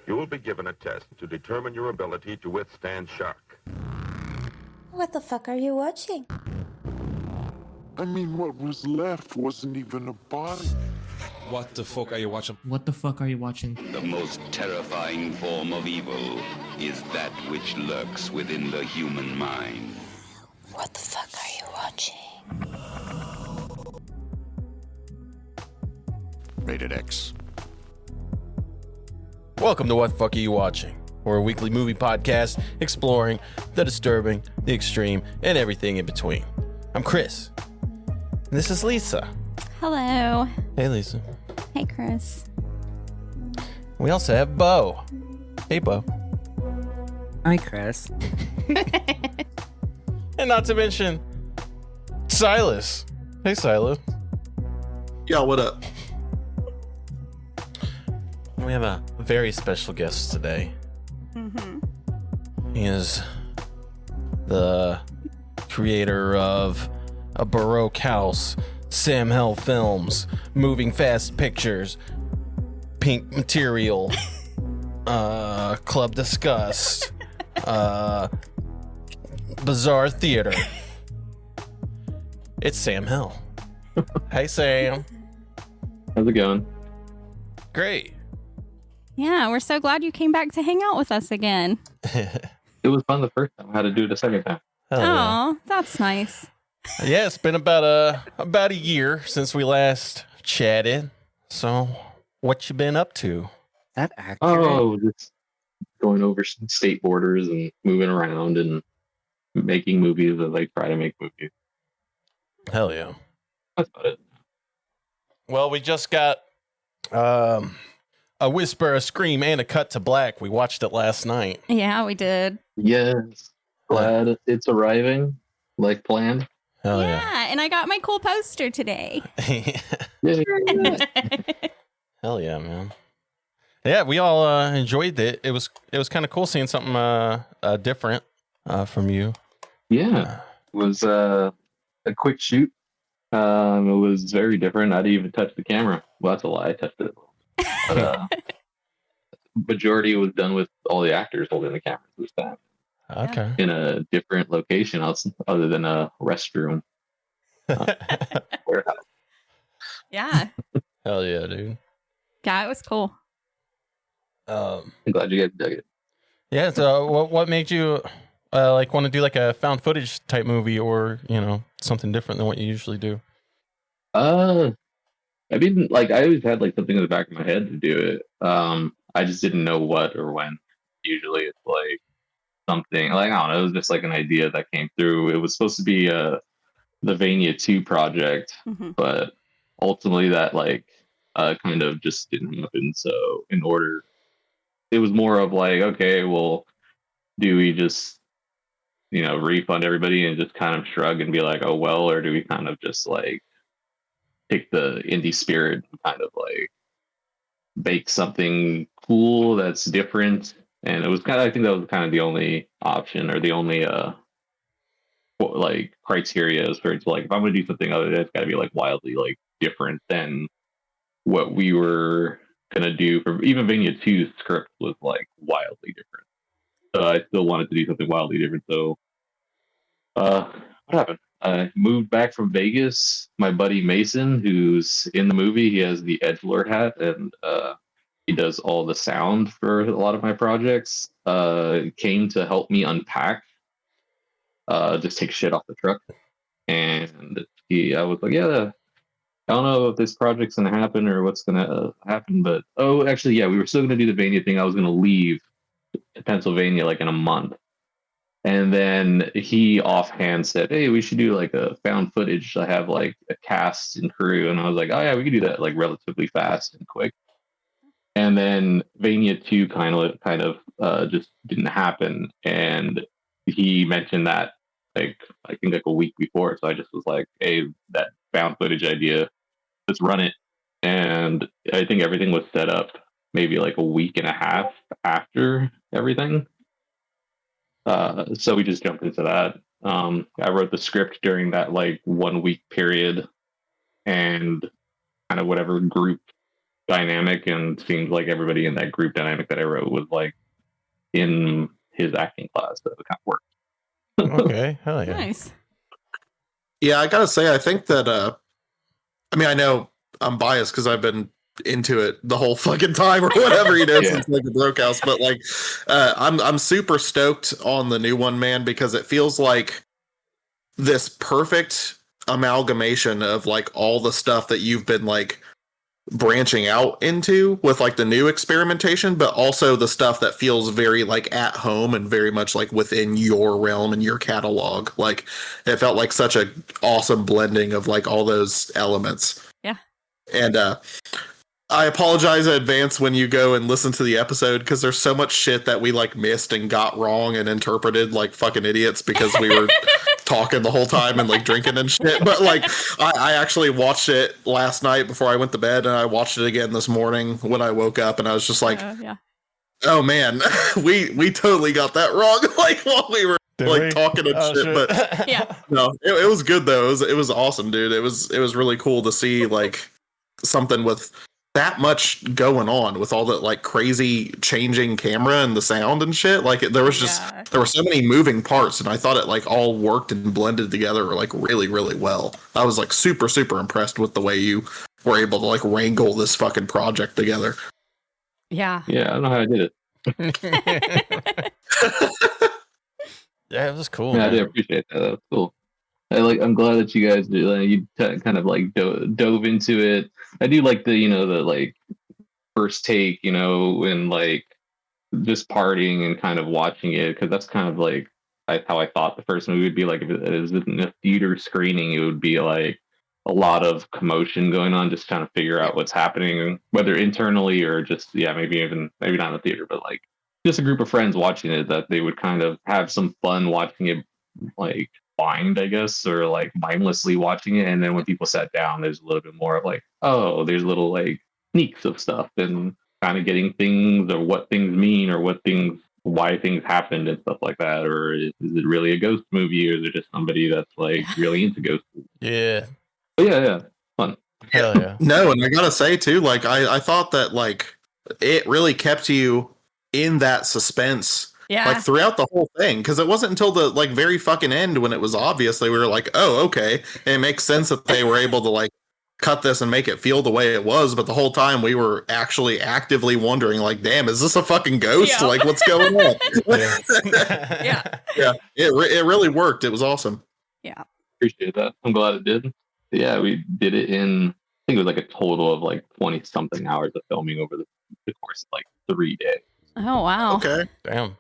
You will be given a test to determine your ability to withstand shock. What the fuck are you watching? I mean, what was left wasn't even a body. What the fuck are you watching? What the fuck are you watching? The most terrifying form of evil is that which lurks within the human mind. What the fuck are you watching? Rated X. Welcome to What the Fuck Are You Watching? We're a weekly movie podcast exploring the disturbing, the extreme, and everything in between. I'm Chris. And this is Lisa. Hello. Hey, Lisa. Hey, Chris. We also have Bo. Hey, Bo. Hi, Chris. And not to mention, Silas. Hey, Silas. Yo, what up? We have a very special guest today. He is the creator of A Baroque House, SamHel Films, Moving Fast Pictures, Pink Material, Club Disgust, Bizarre Theater. It's SamHel. Hey, Sam. How's it going? Great. Yeah, we're so glad you came back to hang out with us again. It was fun the first time. I had to do it the second time. Hell yeah. Oh, that's nice. Yeah, it's been about a year since we last chatted. So, what you been up to? That accurate? Oh, just going over some state borders and moving around and making movies as I try to make movies. Hell yeah. That's about it. Well, we just got a whisper, a scream, and a cut to black. We watched it last night. Yeah, we did. Yes. Glad it's arriving like planned. Hell yeah. And I got my cool poster today. Yeah. Hell yeah, man. Yeah, we all enjoyed it. It was kind of cool seeing something different from you. Yeah. It was a quick shoot. It was very different. I didn't even touch the camera. Well, that's a lie. I touched it. But majority was done with all the actors holding the cameras this time. Okay. In a different location else other than a restroom. Warehouse. Yeah. Hell yeah, dude. Yeah, it was cool. I'm glad you guys dug it. Yeah. So, what made you want to do like a found footage type movie, or something different than what you usually do? I mean, I always had something in the back of my head to do it. I just didn't know what or when. Usually, it's something I don't know. It was just an idea that came through. It was supposed to be the Vania 2 project, but ultimately that kind of just didn't happen. So it was more of okay, well, do we just refund everybody and just kind of shrug and be oh well, or do we kind of just take the indie spirit and kind of bake something cool that's different? And it was I think that was kind of the only option, or the only criteria as far as if I'm going to do something other than it's got to be wildly different than what we were going to do. From even Vania 2's script was wildly different. So I still wanted to do something wildly different. So what happened? I moved back from Vegas. My buddy Mason, who's in the movie, he has the edgelord hat, and he does all the sound for a lot of my projects. Came to help me unpack, just take shit off the truck. And I was yeah, I don't know if this project's gonna happen or what's gonna happen, but actually, yeah, we were still gonna do the Vania thing. I was gonna leave Pennsylvania in a month. And then he offhand said, hey, we should do a found footage. I have a cast and crew. And I was oh yeah, we could do that relatively fast and quick. And then Vania 2 kind of just didn't happen. And he mentioned that I think a week before. So I just was hey, that found footage idea, let's run it. And I think everything was set up maybe a week and a half after everything. So we just jumped into that. I wrote the script during that 1 week period, and kind of whatever group dynamic, and seems like everybody in that group dynamic that I wrote was like in his acting class, so it kind of worked. Okay, hell yeah. Nice. Yeah, I gotta say, I think that I mean, I know I'm biased because I've been into it the whole fucking time or whatever, Yeah. since like the broke house. But like, I'm super stoked on the new one, man, because it feels like this perfect amalgamation of like all the stuff that you've been like branching out into with like the new experimentation, but also the stuff that feels very like at home and very much like within your realm and your catalog. Like it felt like such a awesome blending of like all those elements. Yeah. And I apologize in advance when you go and listen to the episode because there's so much shit that we like missed and got wrong and interpreted like fucking idiots because we were talking the whole time and like drinking and shit. But like I actually watched it last night before I went to bed, and I watched it again this morning when I woke up, and I was just like, yeah. oh man, we totally got that wrong like while we were talking and shit. But Yeah. no, it was good though. It was awesome, dude. It was really cool to see like something with that much going on with all that like crazy changing camera and the sound and shit. Like there was just there were so many moving parts, and I thought it like all worked and blended together like really, really well. I was like super, super impressed with the way you were able to like wrangle this fucking project together. Yeah. Yeah, I don't know how I did it. Yeah, it was cool. Yeah, Man. I did appreciate that. That was cool. I'm glad that you guys kind of like dove into it. I do like the the like first take, and like just partying and kind of watching it, because that's kind of like how I thought the first movie would be. Like if it was in a theater screening, it would be like a lot of commotion going on, just trying to figure out what's happening, whether internally or just maybe not in the theater, but like just a group of friends watching it, that they would kind of have some fun watching it, like blind, I guess, or like mindlessly watching it. And then when people sat down, there's a little bit more of like, oh, there's little like sneaks of stuff and kind of getting things or what things mean or why things happened and stuff like that. Or is it really a ghost movie, or is it just somebody that's like really into ghosts? Yeah. But yeah, fun. Hell yeah. No, and I gotta say too, like I thought that like it really kept you in that suspense. Yeah. Like throughout the whole thing, because it wasn't until the like very fucking end when it was obvious we were like, oh, okay, and it makes sense that they were able to like cut this and make it feel the way it was. But the whole time we were actually actively wondering, like, damn, is this a fucking ghost? Yeah. Like, what's going on? Yeah. Yeah, it really worked. It was awesome. Yeah. Appreciate that. I'm glad it did. Yeah, we did it in, I think it was like a total of like 20 something hours of filming over the course of like 3 days. Oh wow. Okay. Damn.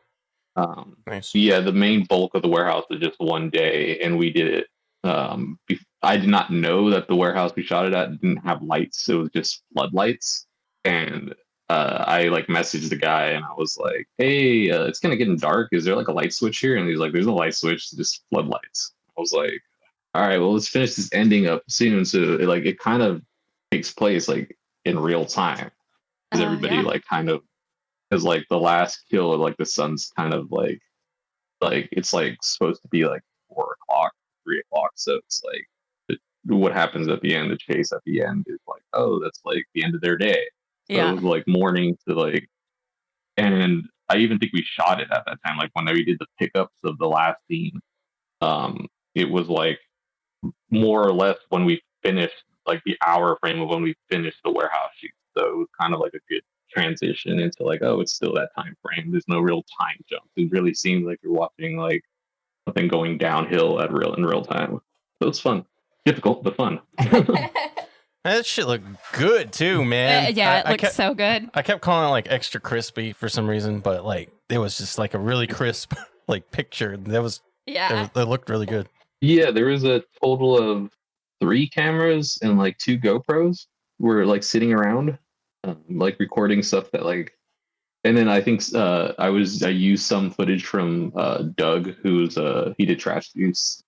Nice. Yeah, the main bulk of the warehouse was just 1 day, and we did it. I did not know that the warehouse we shot it at didn't have lights. It was just floodlights. And I like messaged the guy, and I was like, hey, it's kind of getting dark. Is there like a light switch here? And he's like, there's no light switch, it's just floodlights. I was like, all right, well, let's finish this ending up soon. So it kind of takes place like in real time, because everybody like kind of, because like the last kill of like the sun's kind of like it's like supposed to be like 4 o'clock, 3 o'clock. So it's like what happens at the end, the chase at the end is like, oh, that's like the end of their day. So it was like morning to like, and I even think we shot it at that time. Like when we did the pickups of the last scene, it was like more or less when we finished like the hour frame of when we finished the warehouse shoot. So it was kind of like a good transition into like, oh, it's still that time frame. There's no real time jump. It really seems like you're watching like something going downhill in real time. So it's fun. Difficult, but fun. That shit looked good too, man. Yeah, it looks so good. I kept calling it like extra crispy for some reason, but like it was just like a really crisp like picture. That looked really good. Yeah, there was a total of 3 cameras and like 2 GoPros were like sitting around, like recording stuff that like. And then I think I used some footage from Doug, who's he did Trash Juice.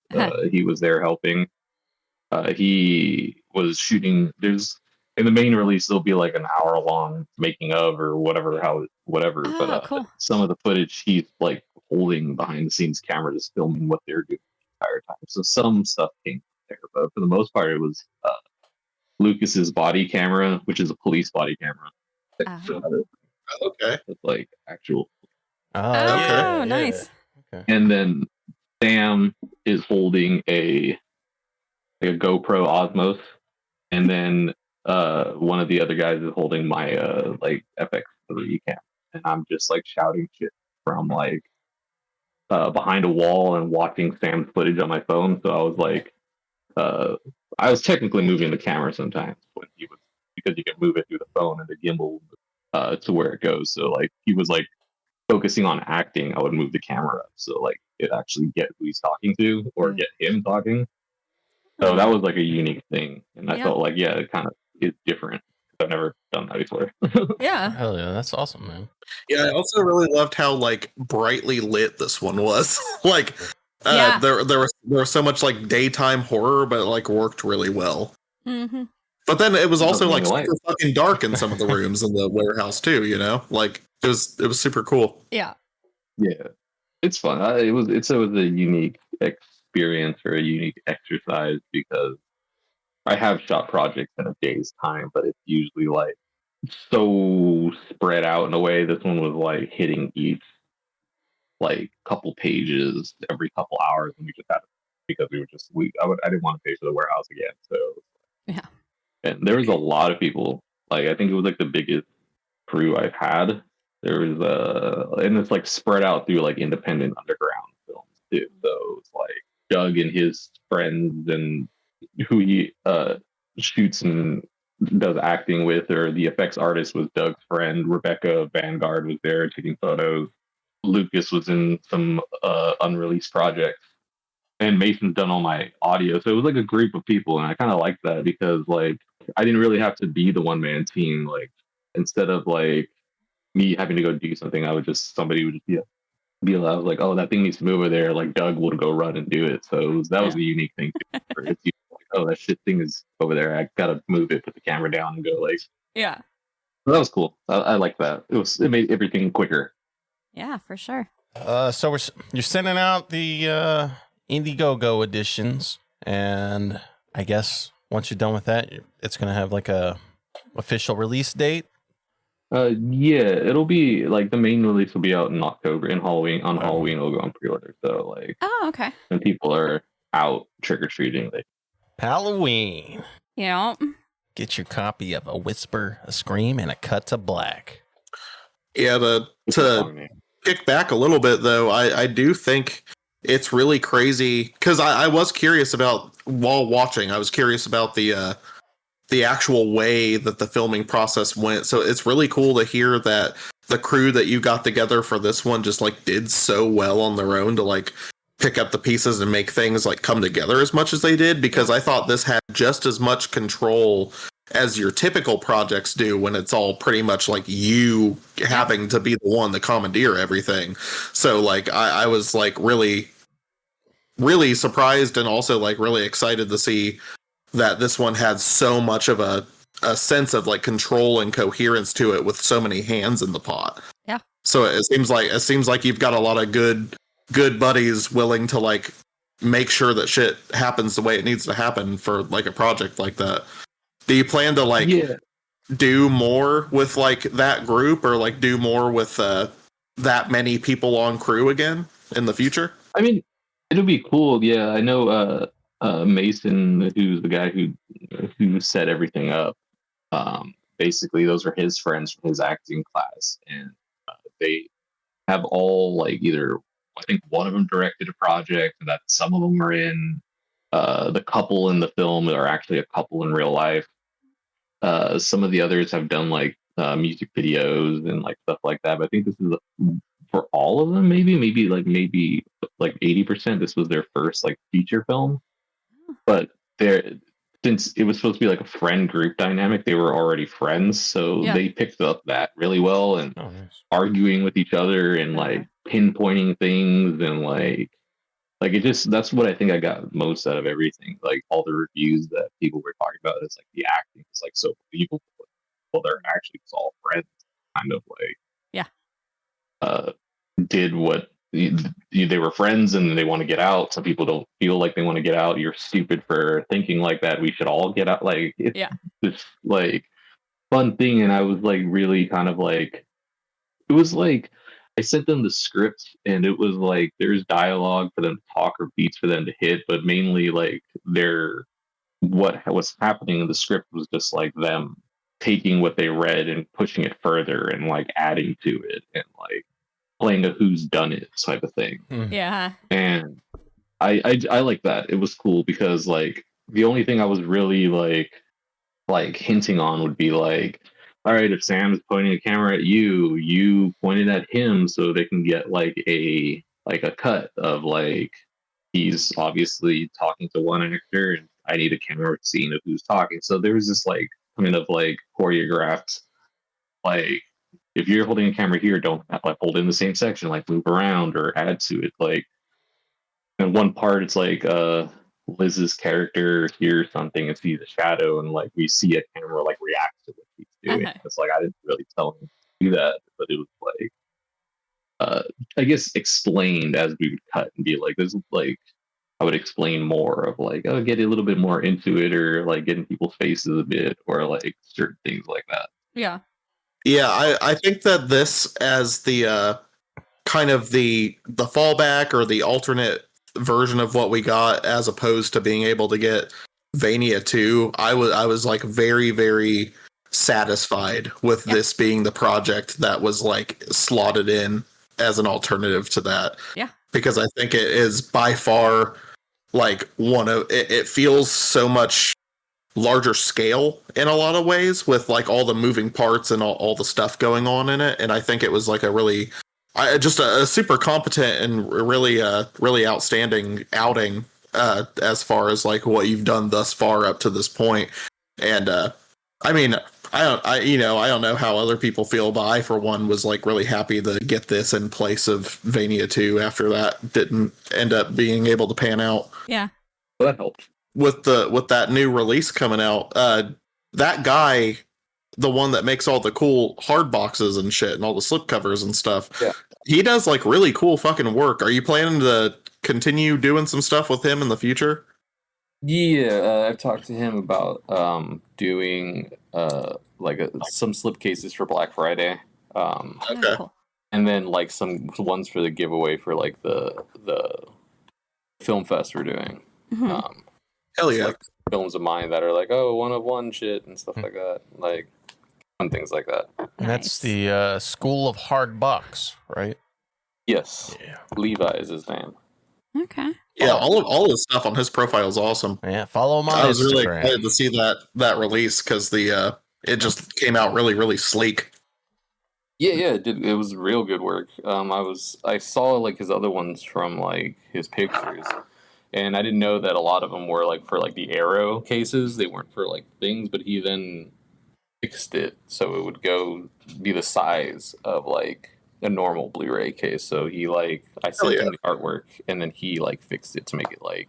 He was there helping. He was shooting. There's in the main release there'll be like an hour long making of or whatever. But cool. Some of the footage he's like holding behind the scenes camera, just filming what they're doing the entire time. So some stuff came there, but for the most part it was Lucas's body camera, which is a police body camera. Okay. It's like actual. Oh, nice. Okay. And then Sam is holding a GoPro Osmos, and then one of the other guys is holding my like FX3 camera, and I'm just like shouting shit from like behind a wall and watching Sam's footage on my phone. So I was like, I was technically moving the camera sometimes when he was, because you can move it through the phone and the gimbal to where it goes. So like he was like focusing on acting, I would move the camera up so like it actually get who he's talking to or get him talking. So that was like a unique thing, and I felt like it kind of is different. I've never done that before. Yeah. Hell yeah, that's awesome, man. Yeah, I also really loved how like brightly lit this one was. Like Yeah. there was so much like daytime horror, but it like worked really well. Mm-hmm. But then it was also like Light. super fucking dark in some of the rooms in the warehouse too, you know? Like it was super cool. Yeah. Yeah, it's fun. It's a unique experience or a unique exercise because I have shot projects in a day's time, but it's usually like so spread out in a way. This one was like hitting each like couple pages every couple hours, and we just had because we were just I didn't want to pay for the warehouse again, so Yeah. And there was a lot of people. Like I think it was like the biggest crew I've had. There was and it's like spread out through like independent underground films too. So it's like Doug and his friends and who he shoots and does acting with, or the effects artist was Doug's friend. Rebecca Vanguard was there taking photos. Lucas was in some unreleased projects, and Mason's done all my audio. So it was like a group of people, and I kind of liked that because like I didn't really have to be the one man team. Like instead of like me having to go do something, somebody would just be allowed like, oh, that thing needs to move over there. Like Doug would go run and do it. So that was a unique thing. It's like, oh, that shit thing is over there. I gotta move it, put the camera down, and go like. Yeah. So that was cool. I like that. It made everything quicker. Yeah, for sure. So you're sending out the Indiegogo editions, and I guess once you're done with that, it's gonna have like a official release date. Yeah, it'll be like the main release will be out in October. In Halloween, on Halloween, it'll go on pre-order. So like, Okay. when people are out trick or treating, Halloween. Yeah. Get your copy of A Whisper, A Scream, and A Cut to Black. Yeah, to kick back a little bit though, I do think it's really crazy because I was curious about while watching. I was curious about the actual way that the filming process went. So it's really cool to hear that the crew that you got together for this one just like did so well on their own to like pick up the pieces and make things like come together as much as they did, because I thought this had just as much control as your typical projects do when it's all pretty much like you having to be the one to commandeer everything. So like I was like really surprised and also like really excited to see that this one had so much of a sense of like control and coherence to it with so many hands in the pot. Yeah. So it seems like you've got a lot of good buddies willing to like make sure that shit happens the way it needs to happen for like a project like that. Do you plan to like do more with like that group, or like do more with that many people on crew again in the future? I mean, it'll be cool. Yeah, I know Mason, who's the guy who set everything up. Basically, those are his friends from his acting class, and they have all like either I think one of them directed a project, and that some of them are in. The couple in the film are actually a couple in real life. Some of the others have done like music videos and like stuff like that. But I think this is for all of them, maybe like 80%. This was their first like feature film. But since it was supposed to be like a friend group dynamic, they were already friends, so they picked up that really well and arguing with each other and like pinpointing things and like it just, that's what I think I got most out of everything. Like all the reviews that people were talking about is like the acting is like so believable. Well, they're actually all friends, kind of like did what they were friends and they want to get out. Some people don't feel like they want to get out. You're stupid for thinking like that. We should all get out. Like it's this like fun thing. And I was like really kind of like, it was like I sent them the script and it was like there's dialogue for them to talk or beats for them to hit, but mainly like what was happening in the script was just like them taking what they read and pushing it further and like adding to it and like playing a who's done it type of thing. Yeah. And I like that. It was cool because like the only thing I was really like hinting on would be like, all right, if Sam is pointing a camera at you, you pointed at him so they can get like a cut of like he's obviously talking to one actor and I need a camera scene of who's talking. So there was this like kind of like choreographed like if you're holding a camera here, don't like hold in the same section, like move around or add to it. Like in one part it's like Liz's character hears something and sees a shadow and like we see a camera like react to what he's doing. It's like I didn't really tell him to do that, but it was like I guess explained as we would cut and be like this is like I would explain more of like get a little bit more into it or like get in people's faces a bit or like certain things like that. Yeah. Yeah, I think that this as the kind of the fallback or the alternate version of what we got as opposed to being able to get Vania 2, I was like very, very satisfied with this being the project that was like slotted in as an alternative to that. Yeah. Because I think it is by far like one of it feels so much larger scale in a lot of ways with like all the moving parts and all the stuff going on in it. And I think it was like a really just a super competent and really really outstanding outing as far as like what you've done thus far up to this point. And I mean, I don't know how other people feel, but I for one was like really happy to get this in place of Vania 2 after that didn't end up being able to pan out. Yeah. Well, that helped. With that new release coming out, that guy, the one that makes all the cool hard boxes and shit and all the slipcovers and stuff, he does like really cool fucking work. Are you planning to continue doing some stuff with him in the future? Yeah, I've talked to him about doing some slipcases for Black Friday. Okay. Cool. And then like some ones for the giveaway for like the film fest we're doing. Mm-hmm. Hell yeah. Like films of mine that are like, oh, 1 of 1 shit and stuff like that. Like fun things like that. And that's the School of Hard Box, right? Yes. Yeah. Levi is his name. Okay. Yeah, all the stuff on his profile is awesome. Yeah, follow him on I was really Instagram. excited to see that release because it just came out really, really sleek. Yeah, it did. It was real good work. I saw like his other ones from like his pictures, and I didn't know that a lot of them were like for like the Arrow cases. They weren't for like things, but he then fixed it so it would go be the size of like a normal Blu-ray case. So he like I sent him the artwork, and then he like fixed it to make it like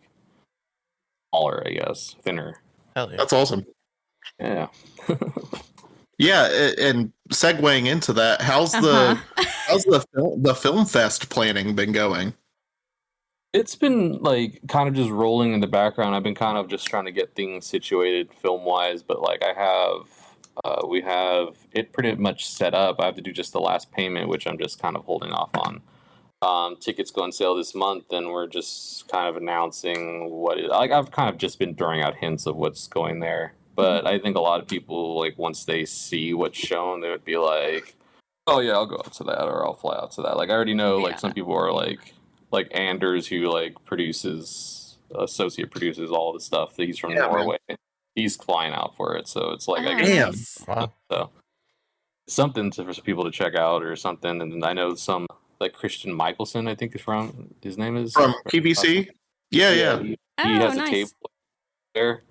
smaller, I guess, thinner. Hell yeah. That's awesome. Yeah. Yeah, and segueing into that, how's the film fest planning been going? It's been like kind of just rolling in the background. I've been kind of just trying to get things situated film wise, but like we have it pretty much set up. I have to do just the last payment, which I'm just kind of holding off on. Tickets go on sale this month, and we're just kind of announcing I've kind of just been throwing out hints of what's going there. But I think a lot of people, like, once they see what's shown, they would be like, oh, yeah, I'll go up to that, or I'll fly out to that. Like, I already know, like, some people are, like Anders, who, like, associate produces all the stuff. That he's from Norway. Man. He's flying out for it, so it's like, I guess. Wow. So, something for people to check out or something. And I know some, like, Christian Michelson, I think is from, his name is? From PBC? Yeah. He has a table there.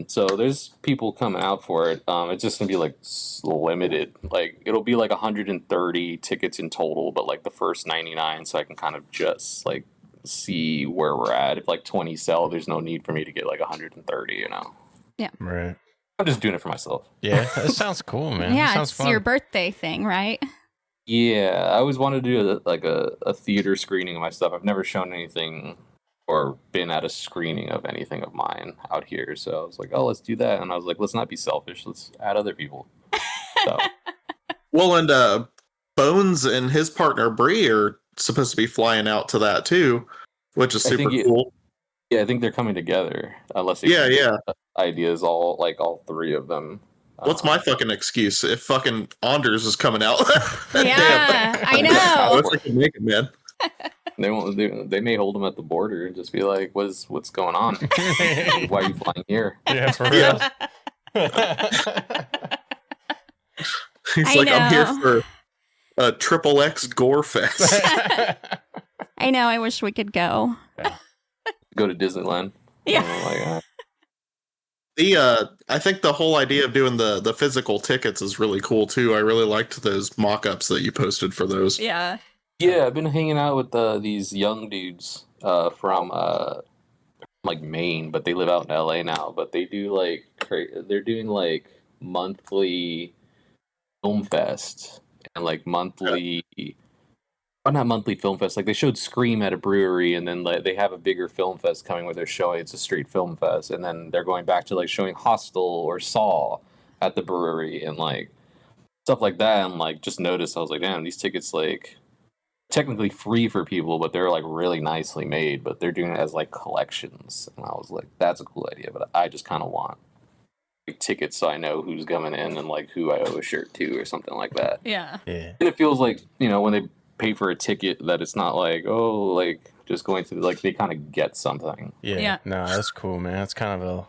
So there's people coming out for it. It's just gonna be like limited. Like it'll be like 130 tickets in total, but like the first 99, so I can kind of just like see where we're at. If like 20 sell, there's no need for me to get like 130. You know. Yeah. Right. I'm just doing it for myself. Yeah, that sounds cool, man. Yeah, sounds it's fun. your birthday thing, right? Yeah, I always wanted to do a theater screening of my stuff. I've never shown anything or been at a screening of anything of mine out here. So I was like, oh, let's do that. And I was like, let's not be selfish. Let's add other people. So Well, and Bones and his partner Bree are supposed to be flying out to that too, which is I super think cool. yeah, I think they're coming together. Unless they Yeah. ideas all three of them. What's my fucking excuse if fucking Anders is coming out? Yeah, I I know. wish I could make it, man. They won't. They may hold them at the border and just be like, "What's going on? Why are you flying here?" Yeah, for real. He's I like, I'm here know. for a triple X gore fest. I know. I wish we could go. Go to Disneyland. Yeah. I think the whole idea of doing the physical tickets is really cool too. I really liked those mock-ups that you posted for those. Yeah. Yeah, I've been hanging out with these young dudes from like Maine, but they live out in LA now. But they do they're doing like monthly film fest and like monthly, oh, not monthly film fest. Like they showed Scream at a brewery, and then like they have a bigger film fest coming where they're showing it's a street film fest, and then they're going back to like showing Hostel or Saw at the brewery and like stuff like that. And like just noticed, I was like, damn, these tickets like technically free for people, but they're like really nicely made, but they're doing it as like collections. And I was like, that's a cool idea, but I just kind of want like tickets so I know who's coming in and like who I owe a shirt to or something like that. Yeah. Yeah. And it feels like, you know, when they pay for a ticket that it's not like, oh, like just going to like they kind of get something. Yeah. Yeah. No, that's cool, man. It's kind of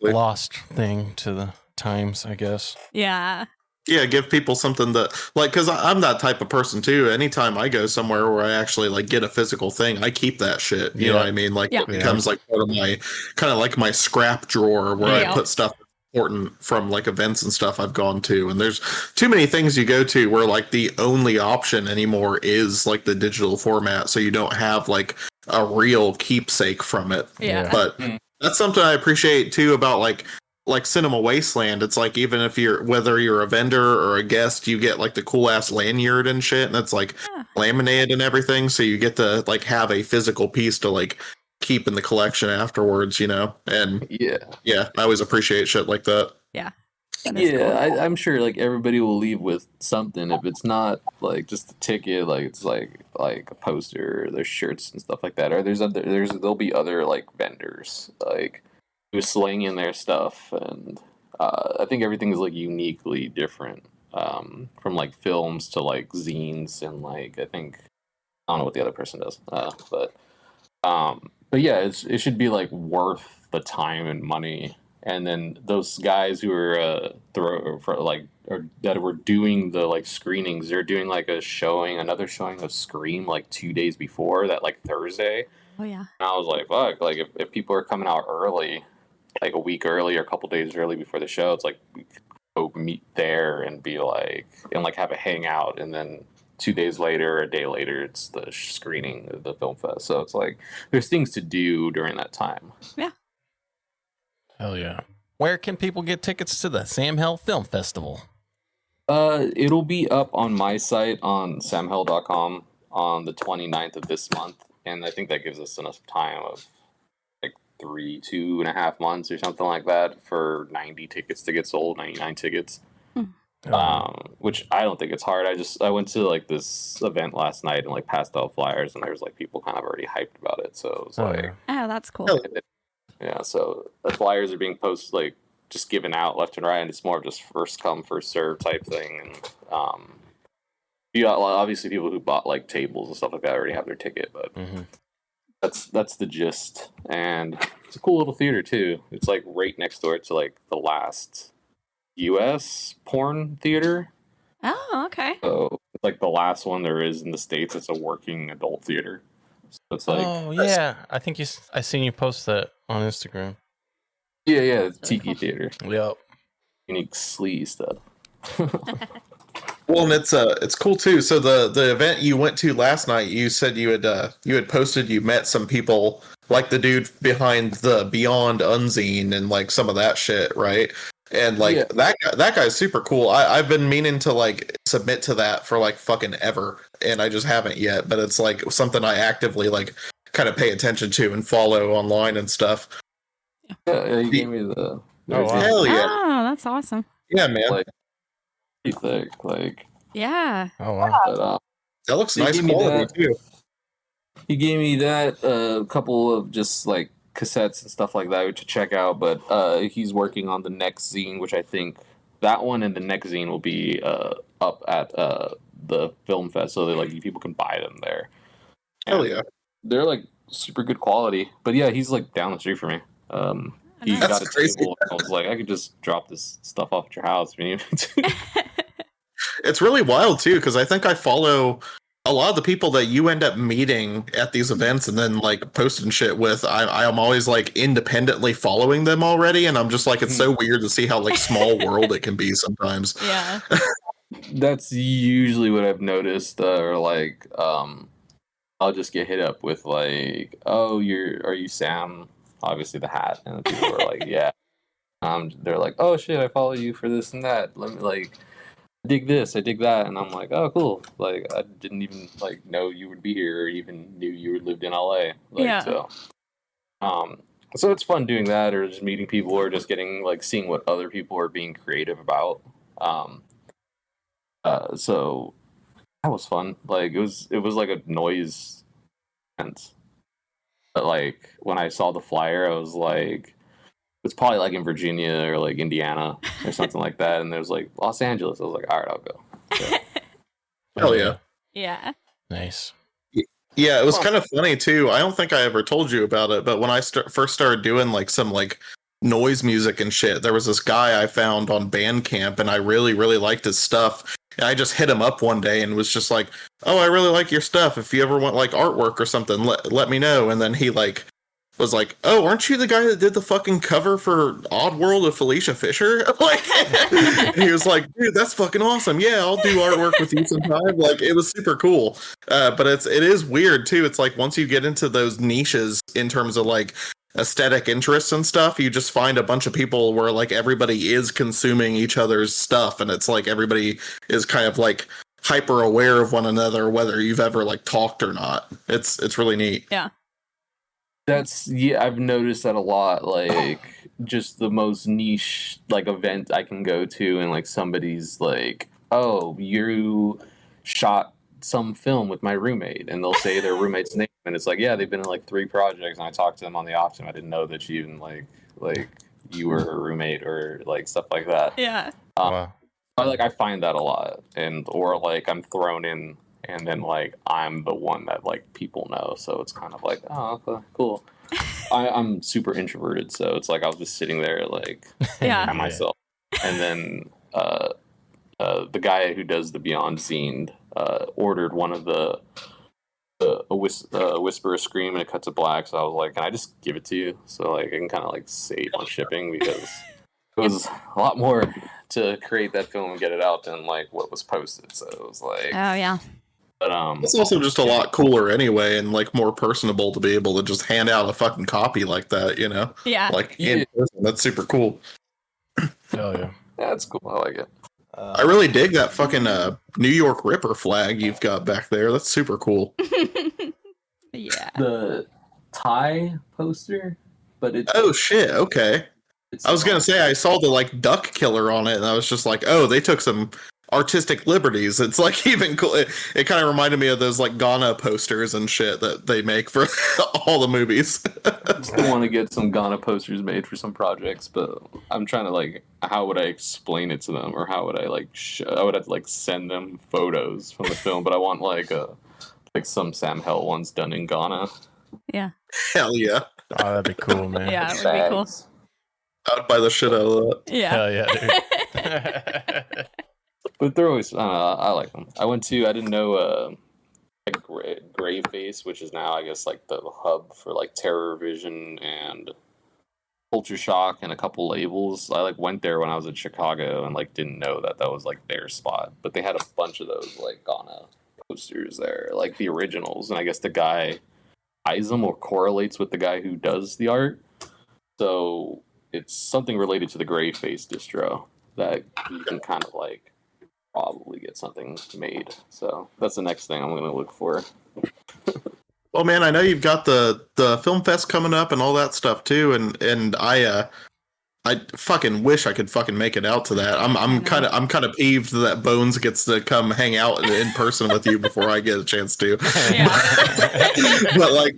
a lost thing to the times, I guess. Yeah. Yeah, give people something that like, because I'm that type of person too. Anytime I go somewhere where I actually like get a physical thing, I keep that shit. You know what I mean? Like Yeah. it becomes like part of my kind of like my scrap drawer where Yeah. I put stuff important from like events and stuff I've gone to. And there's too many things you go to where like the only option anymore is like the digital format, so you don't have like a real keepsake from it. Yeah. But that's something I appreciate too about like Cinema Wasteland. It's like even if whether you're a vendor or a guest, you get like the cool ass lanyard and shit, and that's like laminated and everything, so you get to like have a physical piece to like keep in the collection afterwards, you know. And yeah, I always appreciate shit like that. Yeah. That is Yeah, cool. I'm sure like everybody will leave with something. If it's not like just a ticket, like it's like a poster, there's shirts and stuff like that. Or there'll be other like vendors like who's slinging their stuff, and I think everything is like uniquely different, from like films to like zines, and like I don't know what the other person does, but yeah, it should be like worth the time and money. And then those guys who are that were doing the like screenings, they're doing like another showing of Scream like 2 days before that, like Thursday. Oh yeah. And I was like, fuck, like if people are coming out early, like a week early or a couple days early before the show, it's like we could go meet there and be like, and like have a hangout, and then 2 days later, a day later, it's the screening of the film fest. So it's like there's things to do during that time. Yeah. Hell yeah. Where can people get tickets to the SamHel Film Festival? It'll be up on my site on samhel.com on the 29th of this month, and I think that gives us enough time of like 2.5 months or something like that for 90 tickets to get sold, 99 tickets. Which I don't think it's hard. I went to like this event last night and like passed out flyers, and there was like people kind of already hyped about it. So it was like, Oh, that's cool. yeah. So the flyers are being posted, like just given out left and right, and it's more of just first come first serve type thing. And you got obviously people who bought like tables and stuff like that already have their ticket, but that's the gist. And it's a cool little theater too. It's like right next door to like the last U.S. porn theater. Oh, okay. So it's like the last one there is in the States. It's a working adult theater. So it's like, oh yeah, I think I seen you post that on Instagram. yeah, it's Tiki Theater. Yep. Unique sleaze stuff. Well, and it's cool too. So the event you went to last night, you said you had posted you met some people like the dude behind the Beyond Unzine and like some of that shit, right? And like Yeah. that guy's super cool. I've been meaning to like submit to that for like fucking ever, and I just haven't yet. But it's like something I actively like kind of pay attention to and follow online and stuff. Yeah, he gave me the. Oh, wow. Hell yeah, Oh, that's awesome. yeah, man. Like, pretty thick. Like, Yeah. Oh wow. but, That looks They nice gave me quality that. too. he gave me that a couple of just like cassettes and stuff like that to check out. But he's working on the next zine, which I think that one and the next zine will be up at the film fest, so that like people can buy them there. Hell And yeah. they're like super good quality. But yeah, he's like down the street from me. He That's got a crazy. table. And I was like, I could just drop this stuff off at your house if you need me to. It's really wild too, because I think I follow a lot of the people that you end up meeting at these events and then like posting shit with. I am always like independently following them already, and I'm just like, it's so weird to see how like small world it can be sometimes. Yeah. That's usually what I've noticed, or like, I'll just get hit up with like, "Oh, are you Sam?" Obviously, the hat, and the people are like, "Yeah." They're like, "Oh shit, I follow you for this and that. Let me like, I dig this, I dig that," and I'm like, "Oh, cool." Like, I didn't even like know you would be here, or even knew you lived in LA. Like, Yeah. So it's fun doing that, or just meeting people, or just getting like seeing what other people are being creative about. So that was fun. Like it was like a noise event. But like when I saw the flyer, I was like, it's probably like in Virginia or like Indiana or something like that. And there's like Los Angeles. I was like, all right, I'll go. So, Hell yeah. Yeah. Nice. Yeah, it was kind of funny too. I don't think I ever told you about it, but when I first started doing like some like noise music and shit, there was this guy I found on Bandcamp, and I really, really liked his stuff. And I just hit him up one day and was just like, "Oh, I really like your stuff. If you ever want like artwork or something, let me know." And then he like was like, "Oh, aren't you the guy that did the fucking cover for Oddworld of Felicia Fisher?" Like, and he was like, "Dude, that's fucking awesome. Yeah, I'll do artwork with you sometime." Like, it was super cool. But it is weird too. It's like once you get into those niches in terms of like aesthetic interests and stuff, you just find a bunch of people where like everybody is consuming each other's stuff, and it's like everybody is kind of like hyper aware of one another, whether you've ever like talked or not. It's really neat. Yeah. I've noticed that a lot. Like just the most niche like event I can go to, and like somebody's like, "Oh, you shot some film with my roommate," and they'll say their roommate's name, and it's like, yeah, they've been in like 3 projects, and I talked to them on the off time. I didn't know that you even like you were a roommate or like stuff like that. Yeah. Wow. I find that a lot, or like I'm thrown in, and then like I'm the one that like people know, so it's kind of like, oh, okay, cool. I'm super introverted, so it's like I was just sitting there like Yeah. by myself, and then the guy who does the Beyond Scene ordered one of the Whisper a Scream, and it cuts to black, so I was like, can I just give it to you so like I can kind of like save on shipping, because it was a lot more to create that film and get it out than like what was posted, so it was like, Oh yeah. but It's also just a lot cooler anyway, and like more personable to be able to just hand out a fucking copy like that, you know? Yeah. Like in person. That's super cool. Oh yeah. that's cool. I like it. I really dig that fucking New York Ripper flag you've got back there. That's super cool. Yeah. The Thai poster, but it's Oh shit, okay. I was gonna say I saw the like duck killer on it, and I was just like, oh, they took some artistic liberties. It's like even cool. It kind of reminded me of those like Ghana posters and shit that they make for all the movies. I still want to get some Ghana posters made for some projects, but I'm trying to like, how would I explain it to them, or how would I like, I would have to like send them photos from the film, but I want like some SamHel ones done in Ghana. Yeah. Hell yeah. Oh, that'd be cool, man. Yeah, it would be cool. I would buy the shit out of that. Yeah. Hell yeah, dude. But they're always, I like them. I didn't know Gray Face, which is now I guess like the hub for like Terror Vision and Culture Shock and a couple labels. I like went there when I was in Chicago and like didn't know that was like their spot, but they had a bunch of those like Ghana posters there, like the originals, and I guess the guy buys them or correlates with the guy who does the art. So it's something related to the gray face distro that you can kind of like probably get something made. So that's the next thing I'm going to look for. Well, man, I know you've got the film fest coming up and all that stuff too, and I fucking wish I could fucking make it out to that. I'm kind of peeved that Bones gets to come hang out in person with you before I get a chance to. But like,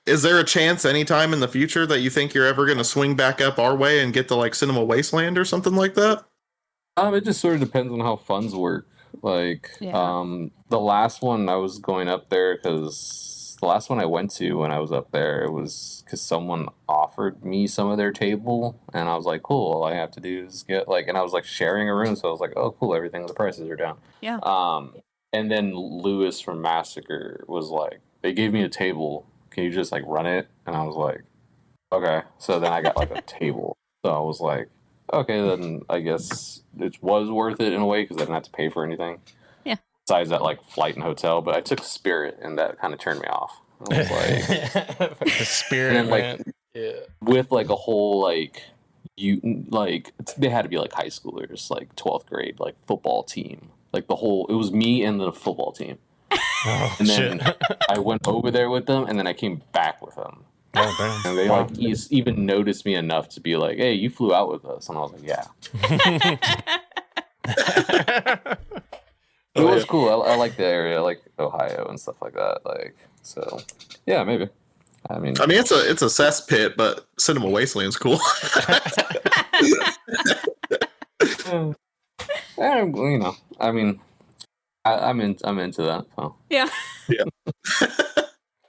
is there a chance anytime in the future that you think you're ever going to swing back up our way and get to like Cinema Wasteland or something like that? It just sort of depends on how funds work. Like, the last one I was going up there because the last one I went to when I was up there, it was because someone offered me some of their table, and I was like, cool, all I have to do is get like, and I was like sharing a room, so I was like, oh, cool, everything, the prices are down. Yeah. And then Lewis from Massacre was like, they gave me a table, can you just like run it? And I was like, okay. So then I got like a table. So I was like, okay, then I guess it was worth it in a way because I didn't have to pay for anything. Yeah. Besides that, like flight and hotel, but I took Spirit, and that kind of turned me off. I was like, the Spirit, and then, man. like, Yeah. with like a whole like they had to be like high schoolers, like 12th grade, like football team, like the whole. It was me and the football team, Oh, and then shit. I went over there with them, and then I came back with them. Oh, damn. And they like even noticed me enough to be like, "Hey, you flew out with us," and I was like, "Yeah." It was cool. I like the area, I like Ohio and stuff like that. Like, so yeah, maybe. I mean, it's a cesspit, but Cinema Wasteland's cool. you know, I mean, I'm into that. So. Yeah. Yeah.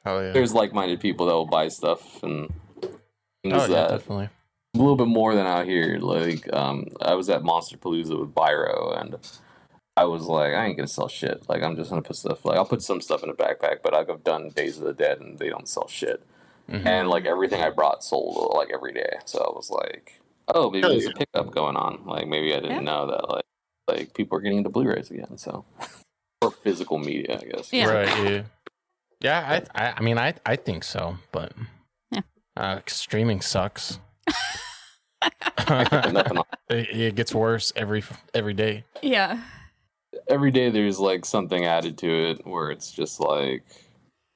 Oh yeah. There's like-minded people that will buy stuff and things that definitely. a little bit more than out here. Like, I was at Monster Palooza with Byro, and I was like, I ain't gonna sell shit. Like, I'm just gonna put stuff. Like, I'll put some stuff in a backpack, but I've done Days of the Dead, and they don't sell shit. Mm-hmm. And like everything I brought sold like every day. So I was like, oh, maybe there's a pickup going on. Like, maybe I didn't know that. Like people are getting into Blu-rays again. So or physical media, I guess. Yeah. Right. Yeah. Yeah. I mean, I think so, but streaming sucks. It gets worse every day. Yeah. Every day there's like something added to it where it's just like,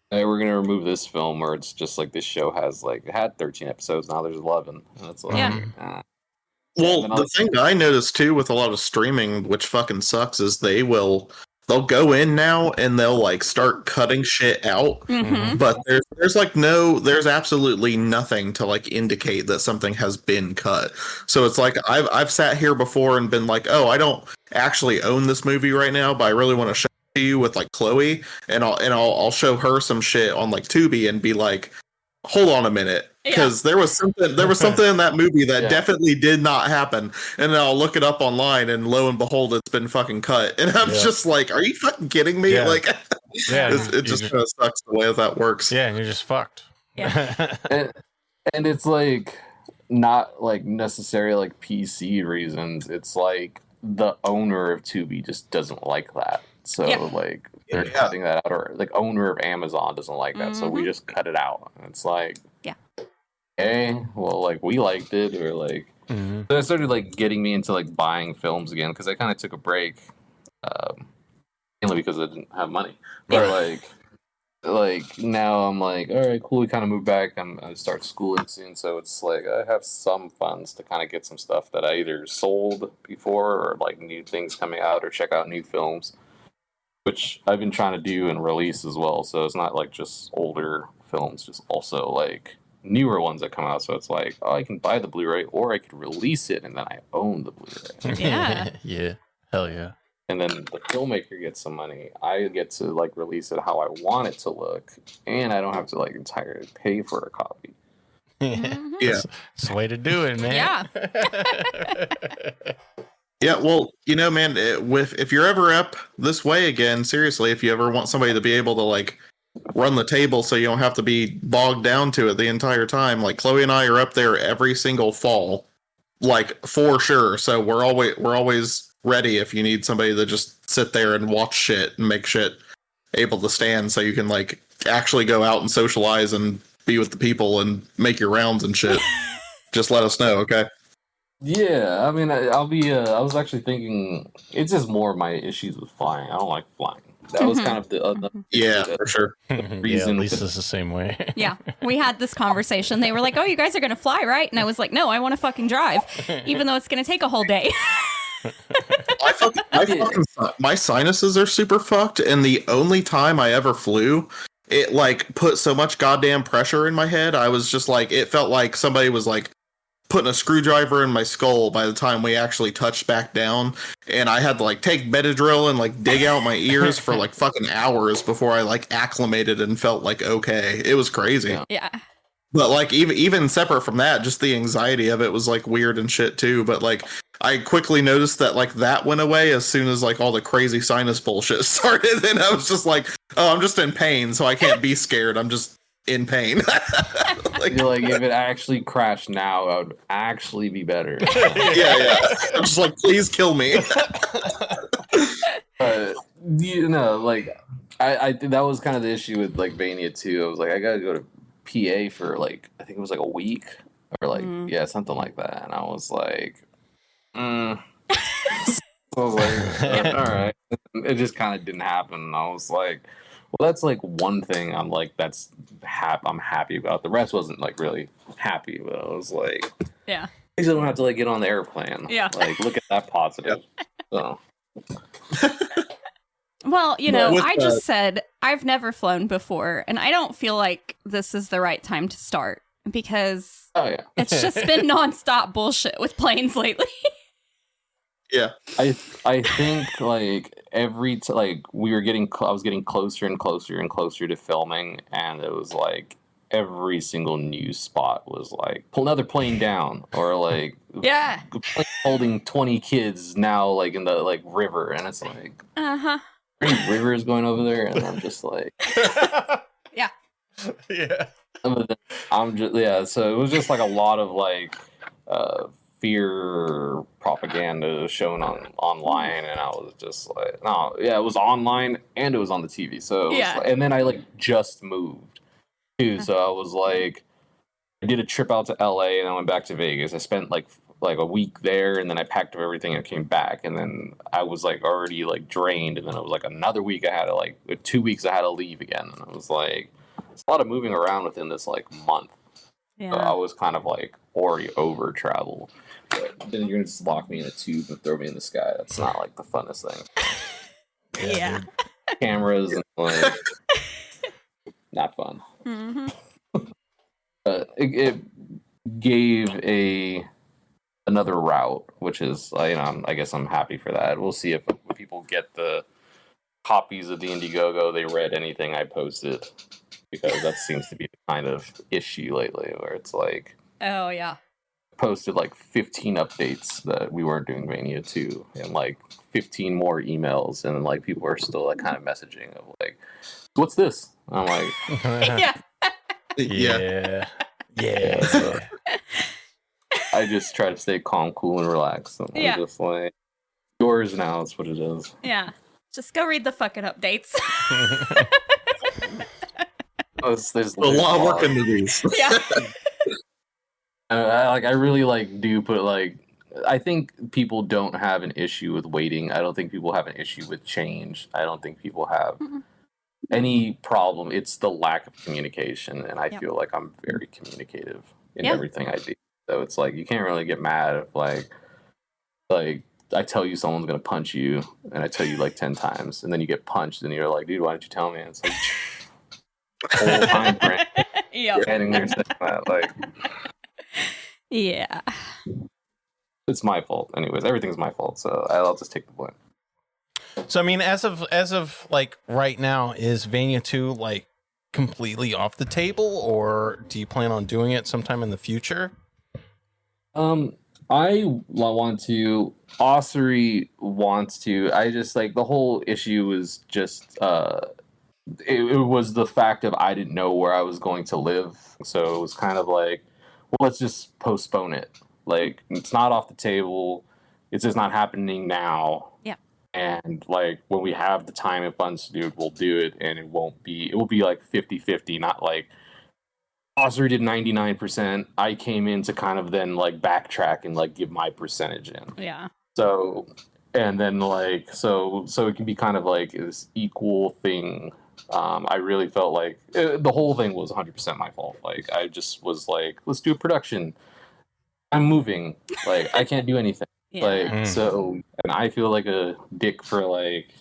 hey, we're gonna remove this film, or it's just like this show has like it had 13 episodes, now there's 11. And it's like, Well, the thing that I noticed too with a lot of streaming, which fucking sucks, is they'll go in now and they'll like start cutting shit out, Mm-hmm. but there's absolutely nothing to like indicate that something has been cut. So it's like I've sat here before and been like, oh, I don't actually own this movie right now, but I really want to show it to you with like Chloe, and I'll show her some shit on like Tubi and be like, hold on a minute, because there was something in that movie that definitely did not happen, and then I'll look it up online, and lo and behold, it's been fucking cut, and I'm just like, are you fucking kidding me? Yeah. Like, Yeah, it just kind of sucks the way that works. Yeah, and you're just fucked. Yeah. and it's like not like necessarily like PC reasons. It's like the owner of Tubi just doesn't like that, so like they're cutting that out, or like owner of Amazon doesn't like that, so we just cut it out. And it's like, okay, well, like we liked it, or like. So that started like getting me into like buying films again, because I kind of took a break, mainly because I didn't have money. But like now I'm like, all right, cool. We kind of moved back. I start schooling soon, so it's like I have some funds to kind of get some stuff that I either sold before, or like new things coming out, or check out new films, which I've been trying to do and release as well. So it's not like just older films, just also like newer ones that come out. So it's like, oh, I can buy the Blu-ray, or I could release it and then I own the Blu-ray. Yeah. Yeah. Hell yeah. And then the filmmaker gets some money. I get to like release it how I want it to look, and I don't have to like entirely pay for a copy. Mm-hmm. Yeah, it's the way to do it, man. Yeah. Yeah, well, you know, man, if you're ever up this way again, seriously, if you ever want somebody to be able to like run the table so you don't have to be bogged down to it the entire time, like Chloe and I are up there every single fall, like for sure. So we're always ready if you need somebody to just sit there and watch shit and make shit able to stand, so you can like actually go out and socialize and be with the people and make your rounds and shit. just let us know, okay? Yeah, I mean, I'll be. I was actually thinking it's just more of my issues with flying. I don't like flying. That was kind of the Yeah, for sure. Yeah, reason. Lisa's the same way. Yeah, we had this conversation. They were like, "Oh, you guys are gonna fly, right?" And I was like, "No, I want to fucking drive, even though it's gonna take a whole day." My sinuses are super fucked, and the only time I ever flew, it like put so much goddamn pressure in my head. I was just like, it felt like somebody was like putting a screwdriver in my skull by the time we actually touched back down, and I had to like take Benadryl and like dig out my ears for like fucking hours before I like acclimated and felt like okay. It was crazy. Yeah. But like even separate from that, just the anxiety of it was like weird and shit too. But like I quickly noticed that like that went away as soon as like all the crazy sinus bullshit started, and I was just like, oh, I'm just in pain, so I can't be scared. I'm just in pain. Like, you're like, if it actually crashed now, I would actually be better. yeah. I'm just like, please kill me. You know, like I think that was kind of the issue with like Vania 2. I was like, I gotta go to PA for like I think it was like a week or like yeah, something like that. And I was like, So I was like, all right. It just kind of didn't happen. And I was like, well, that's like one thing I'm like I'm happy about. The rest wasn't like really happy, but I was like, yeah, at least I don't have to like get on the airplane. Yeah, like look at that positive. So. Well, you know, I just said I've never flown before, and I don't feel like this is the right time to start because it's just been nonstop bullshit with planes lately. Yeah, I think like we were I was getting closer and closer and closer to filming, and it was like every single news spot was like pull another plane down or like yeah, plane holding 20 kids now like in the like river, and it's like rivers going over there, and I'm just like yeah. I'm just so it was just like a lot of like fear propaganda shown online, and I was just like, no, yeah, it was online and it was on the TV. So and then I like just moved too, so I was like, I did a trip out to LA and I went back to Vegas. I spent like a week there, and then I packed up everything and came back, and then I was like already like drained, and then it was like another week I had to like 2 weeks I had to leave again, and I was like, it's a lot of moving around within this like month. Yeah. So I was kind of like already over travel. But then you're gonna just lock me in a tube and throw me in the sky. That's not like the funnest thing. Yeah. Cameras and like not fun. Mm-hmm. It gave another route, which is I guess I'm happy for that. We'll see if people get the copies of the Indiegogo, they read anything I posted, because that seems to be the kind of issue lately where it's like, oh yeah, posted like 15 updates that we weren't doing Mania 2 and like 15 more emails, and then like people are still like kind of messaging of like, what's this? And I'm like yeah. So I just try to stay calm, cool, and relaxed. So I'm just like, yours now is what it is. Yeah, just go read the fucking updates. There's a lot of work into these. Yeah. I really like do put like, I think people don't have an issue with waiting. I don't think people have an issue with change. I don't think people have any problem. It's the lack of communication, and I feel like I'm very communicative in everything I do. So it's like you can't really get mad if like I tell you someone's gonna punch you, and I tell you like 10 times, and then you get punched, and you're like, dude, why didn't you tell me? And it's like whole time frame. Standing there saying that, like, yeah, it's my fault. Anyways, everything's my fault, so I'll just take the blame. So I mean, as of like right now, is Vania 2 like completely off the table, or do you plan on doing it sometime in the future? I want to. Ossery wants to. I just like the whole issue was just it was the fact of I didn't know where I was going to live, so it was kind of like, well, let's just postpone it. Like, it's not off the table. It's just not happening now. Yeah. And like when we have the time and funds to do it, we'll do it, and it will be like 50-50, not like Osri did 99%. I came in to kind of then like backtrack and like give my percentage in. Yeah. So, and then like, so it can be kind of like this equal thing. I really felt like the whole thing was 100% my fault. Like, I just was like, let's do a production. I'm moving. Like, I can't do anything. Yeah. Like, so, and I feel like a dick for like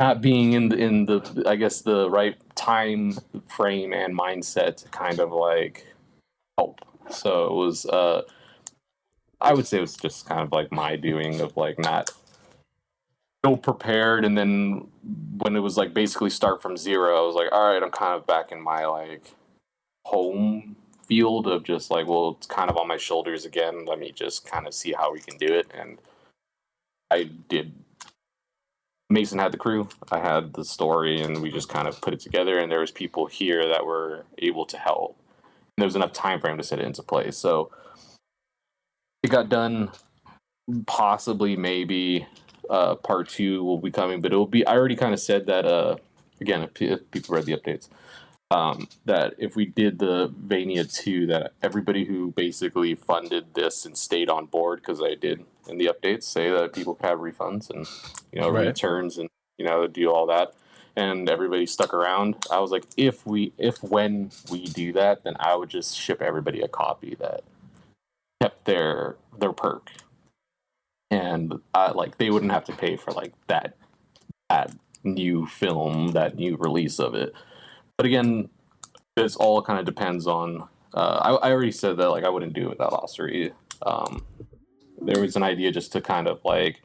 not being in the I guess the right time frame and mindset to kind of like help. So it was I would say it was just kind of like my doing of like not so prepared, and then when it was like basically start from zero, I was like, all right, I'm kind of back in my like home field of just like, well, it's kind of on my shoulders again. Let me just kind of see how we can do it. And I did. Mason had the crew, I had the story, and we just kind of put it together, and there was people here that were able to help. And there was enough time frame to set it into place. So it got done. Possibly, maybe part 2 will be coming, but it will be. I already kind of said that. Again, if people read the updates, that if we did the Vania 2, that everybody who basically funded this and stayed on board, because I did in the updates say that people could have refunds and returns and do all that, and everybody stuck around. I was like, when we do that, then I would just ship everybody a copy that kept their perk, and like they wouldn't have to pay for like that new film, that new release of it. But again, this all kind of depends on. I already said that like I wouldn't do it without Osiri. There was an idea just to kind of like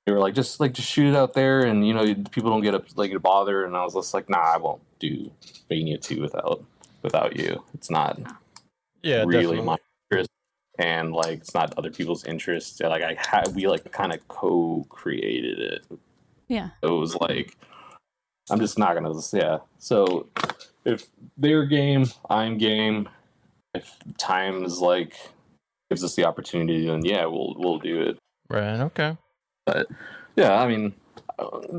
they were like just shoot it out there, and people don't get bothered. And I was just like, nah, I won't do Vania 2 without you. It's not really definitely my interest, and like it's not other people's interest. Like we like kind of co-created it. Yeah. So it was like. I'm just not gonna, So if they're game, I'm game. If time is like gives us the opportunity, then we'll do it. Right. Okay. But yeah, I mean,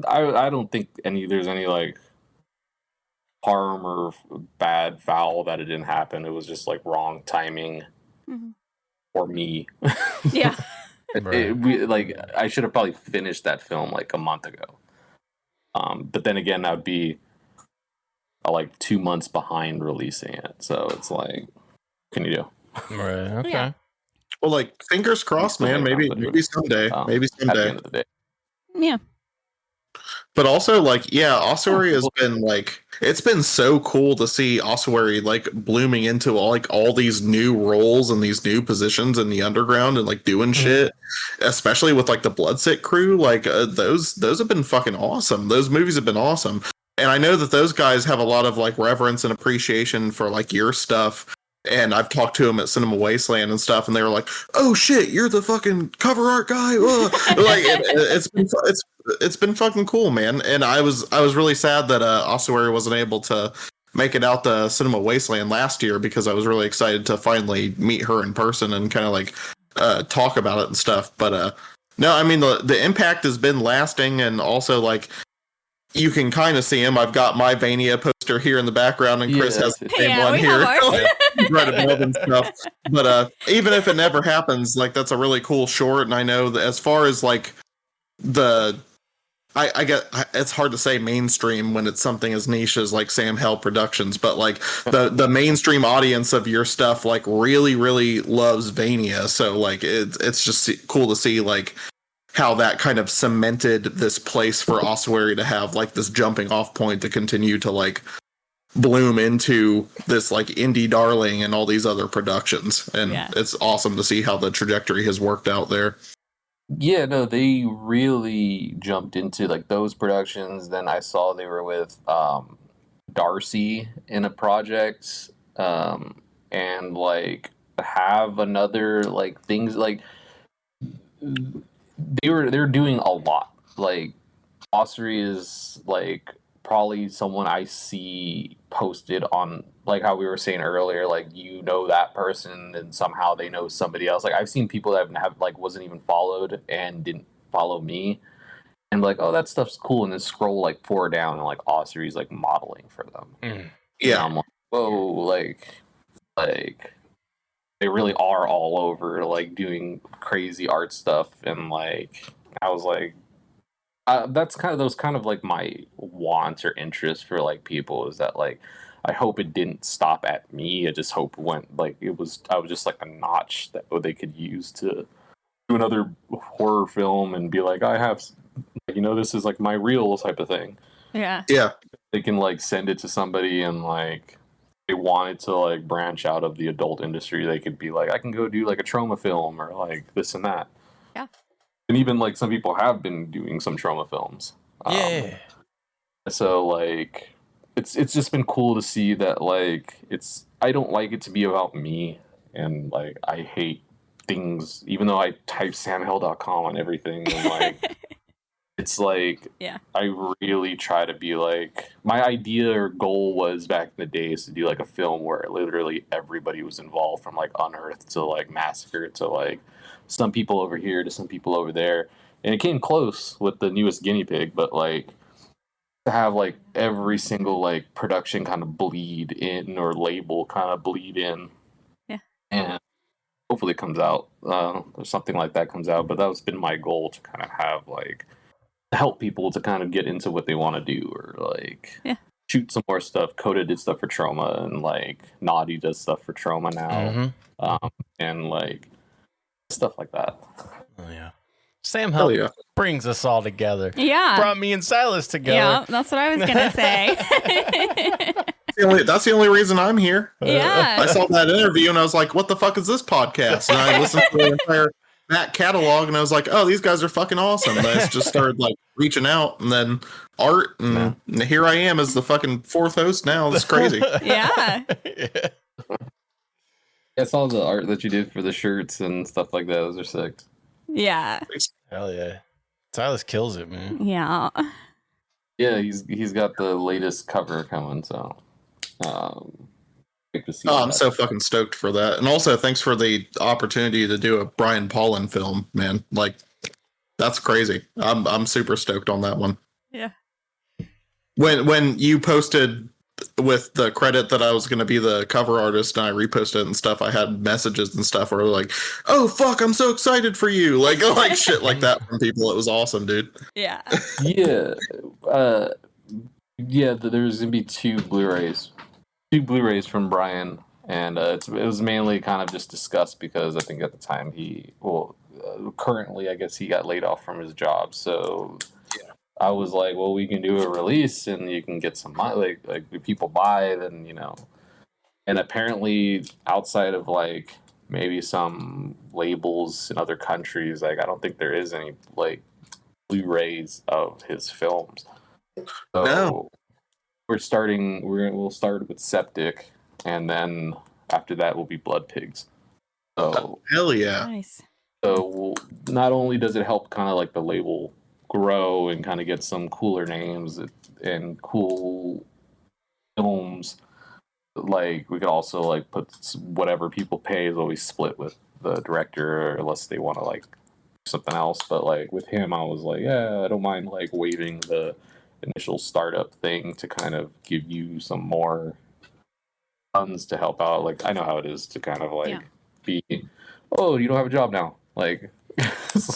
I don't think there's any like harm or bad foul that it didn't happen. It was just like wrong timing for me. Yeah. I should have probably finished that film like a month ago. But then again, I would be like 2 months behind releasing it. So it's like, what can you do? Right. Okay. Yeah. Well, like fingers crossed, man. Maybe someday. Maybe At the someday. end of the day. Yeah. But also, like, Ossuary has been like, it's been so cool to see Ossuary like blooming into all these new roles and these new positions in the underground and like doing shit, especially with like the Bloodsick crew. Like those have been fucking awesome. Those movies have been awesome, and I know that those guys have a lot of like reverence and appreciation for like your stuff. And I've talked to them at Cinema Wasteland and stuff, and they were like, "Oh shit, you're the fucking cover art guy!" Like it's been fucking cool, man. And I was really sad that Ossuary wasn't able to make it out to Cinema Wasteland last year, because I was really excited to finally meet her in person and kind of like talk about it and stuff. But no, I mean the impact has been lasting, and also like you can kind of see him. I've got my Vania poster here in the background, and Chris has the same one here. Right above and stuff. But even if it never happens, like that's a really cool short. And I know that as far as like I get, it's hard to say mainstream when it's something as niche as like SamHel Productions, but like the mainstream audience of your stuff like really loves Vania. So like it's just cool to see like how that kind of cemented this place for Ossuary to have like this jumping off point to continue to like bloom into this like indie darling and all these other productions. And it's awesome to see how the trajectory has worked out there. Yeah, no, they really jumped into like those productions. Then I saw they were with Darcy in a project, and like have another like things like they're doing a lot. Like Ossuary is like probably someone I see posted on, like how we were saying earlier, like that person and somehow they know somebody else. Like I've seen people that have like wasn't even followed and didn't follow me, and like, oh, that stuff's cool, and then scroll like 4 down and like Ossuary's like modeling for them. Yeah, and I'm like, whoa, like they really are all over, like doing crazy art stuff, and like I was like, that's kind of like my wants or interest for like people is that like I hope it didn't stop at me. I just hope it went like I was just like a notch that they could use to do another horror film and be like, I have, this is like my real type of thing. Yeah. Yeah. They can like send it to somebody and like they wanted to like branch out of the adult industry. They could be like, I can go do like a trauma film or like this and that. Yeah. And even like some people have been doing some trauma films. Yeah. So like it's just been cool to see that like I don't like it to be about me, and like I hate things even though I type SamHel.com on everything and like it's like I really try to be like my idea or goal was back in the days to do like a film where literally everybody was involved from like Unearthed to like Massacre to like some people over here to some people over there, and it came close with the newest guinea pig, but like to have like every single like production kind of bleed in or label kind of bleed in, and hopefully it comes out or something like that comes out. But that's been my goal, to kind of have like help people to kind of get into what they want to do, or like shoot some more stuff. Coda did stuff for Trauma, and like Naughty does stuff for Trauma now, and like stuff like that. Oh yeah, SamHel brings us all together. Yeah, brought me and Silas together. Yeah, that's what I was gonna say. That's the only reason I'm here. Yeah, I saw that interview and I was like, "What the fuck is this podcast?" And I listened to the entire back catalog and I was like, "Oh, these guys are fucking awesome." And I just started like reaching out, and then Art, and here I am as the fucking fourth host now. It's crazy. Yeah. I saw the art that you did for the shirts and stuff like that. Those are sick. Yeah. Hell yeah. Silas kills it, man. Yeah. Yeah, he's got the latest cover coming, so to see I'm so fucking stoked for that. And also thanks for the opportunity to do a Brian Paulin film, man. Like that's crazy. I'm super stoked on that one. Yeah. When you posted with the credit that I was going to be the cover artist and I reposted it and stuff, I had messages and stuff where like, "Oh fuck, I'm so excited for you." Like shit like that from people. It was awesome, dude. Yeah. Yeah. There's going to be two Blu-rays from Brian, and it was mainly kind of just discussed because I think at the time currently I guess he got laid off from his job, so I was like, well, we can do a release and you can get some money, like if people buy, then and apparently outside of like maybe some labels in other countries, like I don't think there is any like Blu-rays of his films. So no. We'll start with Septic, and then after that will be Blood Pigs. So hell yeah. Nice. So not only does it help kind of like the label grow and kind of get some cooler names and cool films, like we could also like put whatever people pay is always split with the director unless they want to like do something else. But like with him, I was like, yeah, I don't mind like waiving the initial startup thing to kind of give you some more funds to help out. Like I know how it is to kind of like be, oh, you don't have a job now, like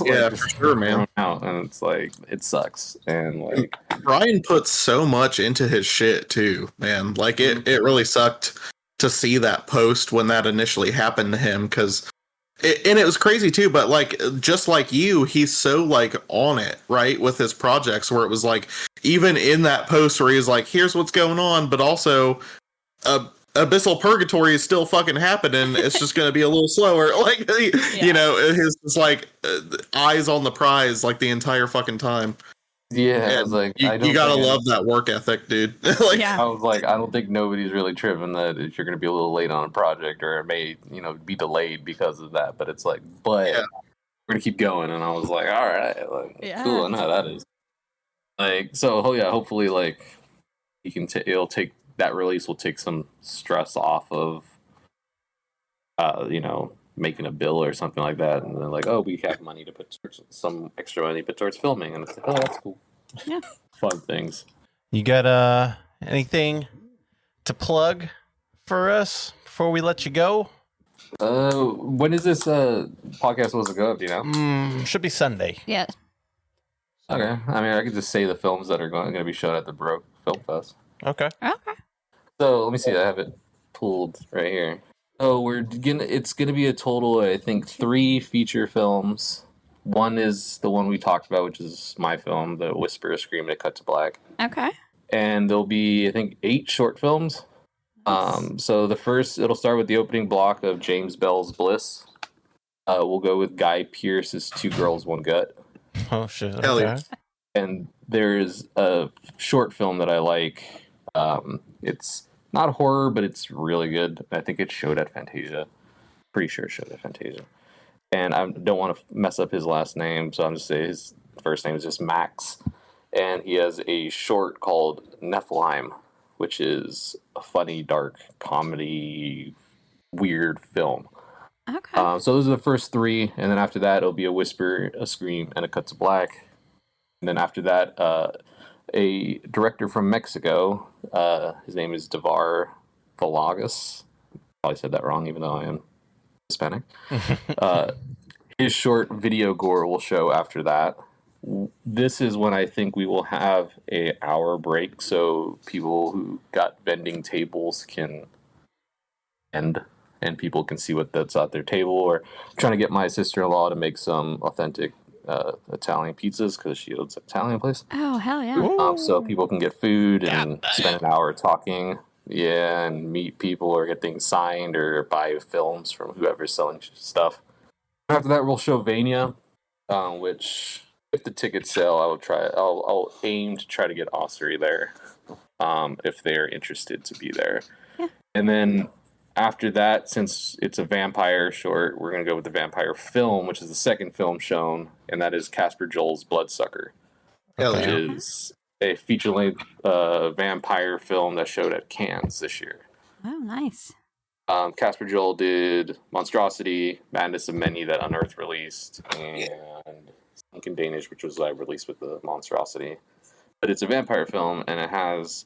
yeah, for sure, man. Out, and it's like it sucks. And like Brian put so much into his shit too, man. Like it really sucked to see that post when that initially happened to him, because it was crazy too. But like just like you, he's so like on it, right, with his projects, where it was like even in that post where he's like, here's what's going on, but also Abyssal Purgatory is still fucking happening. It's just going to be a little slower. Like, his just like eyes on the prize like the entire fucking time. Yeah, I was like, you gotta love that work ethic, dude. Like, I was like, I don't think nobody's really tripping that if you're going to be a little late on a project or it may, be delayed because of that. But it's like, we're going to keep going. And I was like, all right, like, cool. I know how that is. Like, so, hopefully, like, it'll take. That release will take some stress off of, making a bill or something like that. And then like, oh, we have money to put some extra money put towards filming. And it's like, oh, that's cool. Yeah. Fun things. You got anything to plug for us before we let you go? When is this podcast supposed to go up? Do you know? Should be Sunday. Yeah. Okay. I mean, I could just say the films that are going to be shown at the Baroque Film Fest. Okay. Okay. So let me see. I have it pulled right here. So it's gonna be a total, I think, 3 feature films. One is the one we talked about, which is my film, The Whisper, A Scream, and A Cut to Black. Okay. And there'll be, I think, 8 short films. So the first, it'll start with the opening block of James Bell's Bliss. We'll go with Guy Pearce's Two Girls, One Gut. Oh shit! Hell yeah. And there's a short film that I like. It's not horror, but it's really good. I think it showed at Fantasia. Pretty sure it showed at Fantasia. And I don't want to mess up his last name, so I'm just saying his first name is just Max. And he has a short called Nephilim, which is a funny, dark comedy, weird film. Okay. So those are the first 3, and then after that, it'll be A Whisper, A Scream, and A Cut to Black. And then after that, a director from Mexico, his name is Devar Valagas. Probably said that wrong, even though I am Hispanic. His short Video Gore will show after that. This is when I think we will have an hour break, so people who got vending tables can end, and people can see what that's at their table. Or I'm trying to get my sister-in-law to make some authentic Italian pizzas because she owns an Italian place. Oh, hell yeah. So people can get food and spend an hour talking. Yeah, and meet people or get things signed or buy films from whoever's selling stuff. After that, we'll show Vania, which if the tickets sell, I'll aim to try to get Ossery there, if they're interested to be there. Yeah. And then after that, since it's a vampire short, we're gonna go with the vampire film, which is the second film shown, and that is Casper Joel's Bloodsucker, which is a feature-length vampire film that showed at Cannes this year. Oh, nice. Casper Joel did Monstrosity, Madness of Many that Unearth released, and Sunken Danish, which was released with the Monstrosity. But it's a vampire film, and it has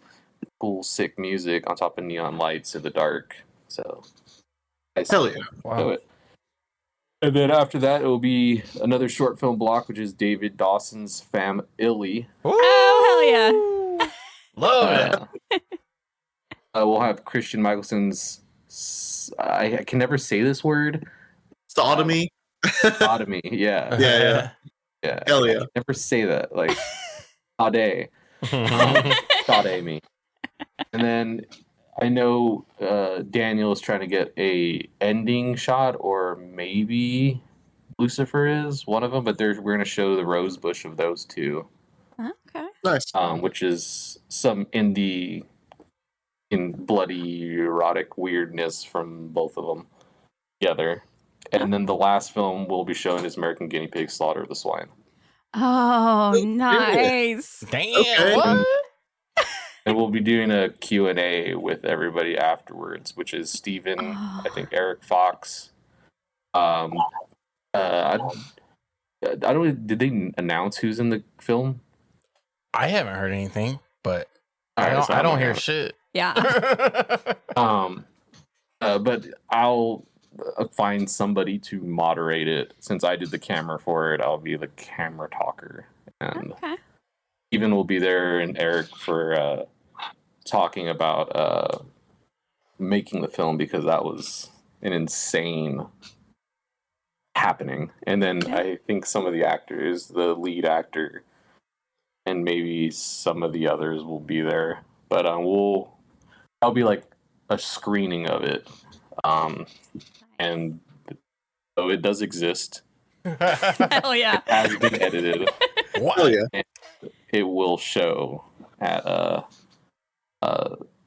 cool, sick music on top of neon lights in the dark. So, Hell yeah. Wow. And then after that, it will be another short film block, which is David Dawson's Fam Illy. Oh, hell yeah. Love it. We'll have Christian Michelson's, I can never say this word. Sodomy. Sodomy, yeah. Yeah. Hell yeah. I can never say that. Like, Sade. Sade me. And then I know Daniel is trying to get a ending shot, or maybe Lucifer is one of them, but we're going to show the rose bush of those 2. Okay. Nice. Which is some indie in bloody erotic weirdness from both of them together. And then the last film we'll be showing is American Guinea Pig Slaughter of the Swine. Oh, nice. Damn. Okay. What? And we'll be doing a Q&A with everybody afterwards, which is Steven, I think Eric Fox. I don't. Did they announce who's in the film? I haven't heard anything, but Alright, I don't hear know. shit. Yeah. But I'll find somebody to moderate it. Since I did the camera for it, I'll be the camera talker, and Okay. Steven will be there and Eric for talking about making the film, because that was an insane happening. And then I think some of the actors, the lead actor, and maybe some of the others will be there. But I'll be like a screening of it. And so it does exist. Hell yeah. It has been edited. Hell yeah. And it will show at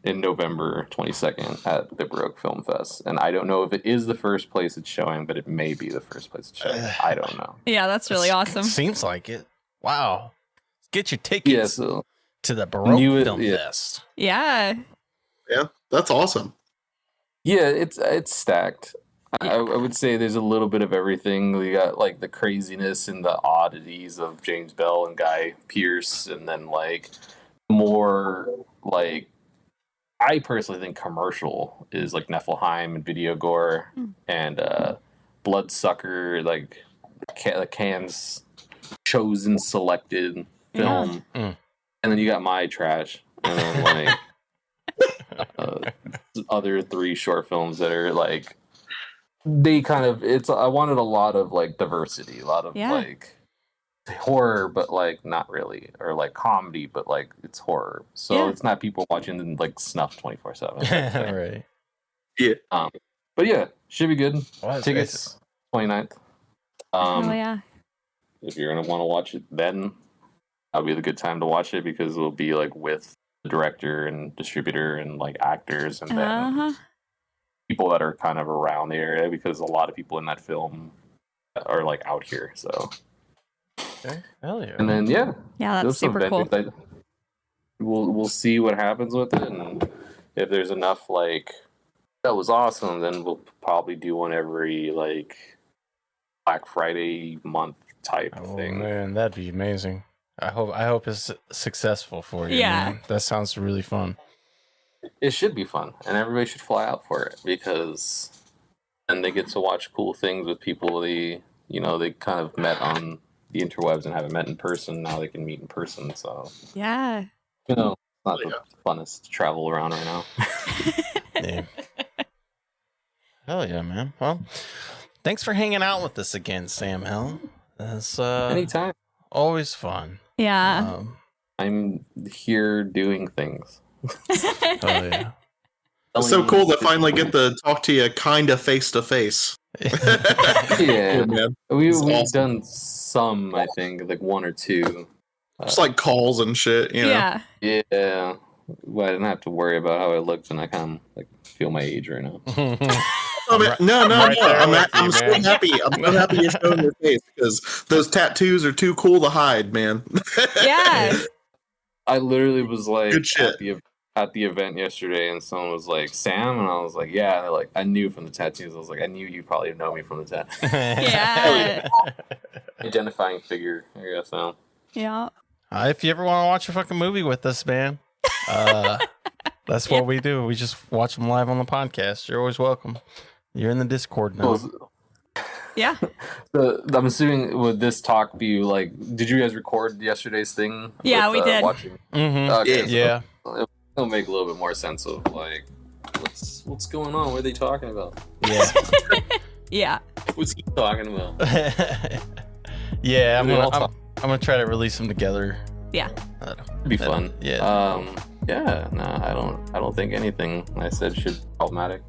in November 22nd at the Baroque Film Fest. And I don't know if it is the first place it's showing, but it may be the first place it's showing. I don't know. Yeah, that's really awesome. Seems like it. Wow. Get your tickets So to the Baroque Film yeah. Fest. Yeah. Yeah. That's awesome. Yeah, it's stacked. I would say there's a little bit of everything. We got like the craziness and the oddities of James Bell and Guy Pearce, and then like more like I personally think commercial is like Niflheim and Video Gore and Bloodsucker, like Cannes chosen selected film. And then you got my trash. And then like other 3 short films that are like, they kind of, I wanted a lot of like diversity, a lot of like horror, but like not really, or like comedy, but like it's horror. So it's not people watching like snuff 24/7. Right. Yeah. But yeah, should be good. Wow, Tickets 29th. Oh yeah. If you're gonna want to watch it, then that'll be the good time to watch it because it'll be like with the director and distributor and like actors and then people that are kind of around the area because a lot of people in that film are like out here. So. Okay. Hell yeah. And then that's super cool. We'll see what happens with it, and if there's enough like that was awesome, then we'll probably do one every like Black Friday month type thing. Man, that'd be amazing. I hope it's successful for you. Yeah, man. That sounds really fun. It should be fun, and everybody should fly out for it because then they get to watch cool things with people they kind of met on the interwebs and haven't met in person. Now they can meet in person. So yeah, it's not the funnest to travel around right now. Yeah. Hell yeah, man. Well, thanks for hanging out with us again, SamHel. It's anytime. Always fun. Yeah. I'm here doing things. Oh yeah. It's so cool to finally get to talk to you kind of face to face. Yeah, man. We've awesome. done some, I think, like 1 or 2. Just like calls and shit, you know? Yeah. Well, I didn't have to worry about how I looked, and I kind of like feel my age right now. No. I'm you, so man. happy. I'm so happy you're showing your face because those tattoos are too cool to hide, man. Yeah. I literally was like Good shit. at the event yesterday, and someone was like, "Sam," and I was like, "Yeah." And like I knew from the tattoos. I was like, "I knew you probably know me from the tattoo." Yeah. Identifying figure, I guess. So. Yeah. If you ever want to watch a fucking movie with us, man, that's what we do. We just watch them live on the podcast. You're always welcome. You're in the Discord now. Yeah. I'm assuming would this talk be like? Did you guys record yesterday's thing? Yeah, we did. Watching. Mm-hmm. Okay, yeah. So it'll make a little bit more sense of like what's going on. What are they talking about? Yeah. Yeah. What's he talking about? Yeah, I'm gonna try to release them together. Yeah. It'd be fun. Yeah. Yeah. No, I don't think anything I said should be problematic.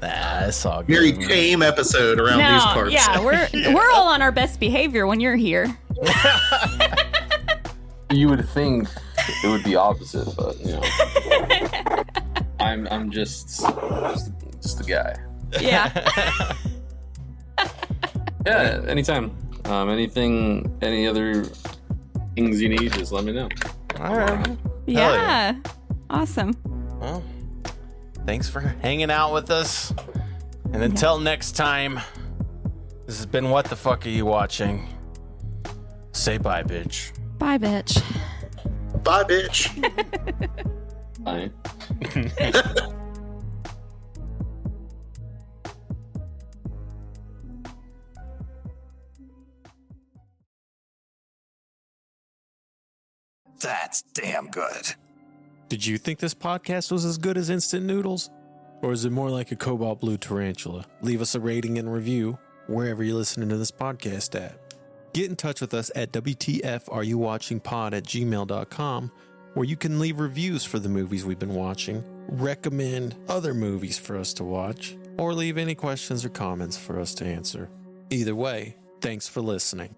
Nah, it's all good. Very tame episode around these parts. Yeah, we're all on our best behavior when you're here. You would think it would be opposite, but you know, I'm just a guy. Yeah. Yeah. Anytime. Any other things you need, just let me know. All right. Yeah. Awesome. Well, thanks for hanging out with us. And until next time, this has been What the Fuck Are You Watching? Say bye, bitch. Bye, bitch. Bye, bitch. Bye. That's damn good. Did you think this podcast was as good as instant noodles? Or is it more like a cobalt blue tarantula? Leave us a rating and review wherever you're listening to this podcast at. Get in touch with us at WTFareyouwatchingpod@gmail.com, where you can leave reviews for the movies we've been watching, recommend other movies for us to watch, or leave any questions or comments for us to answer. Either way, thanks for listening.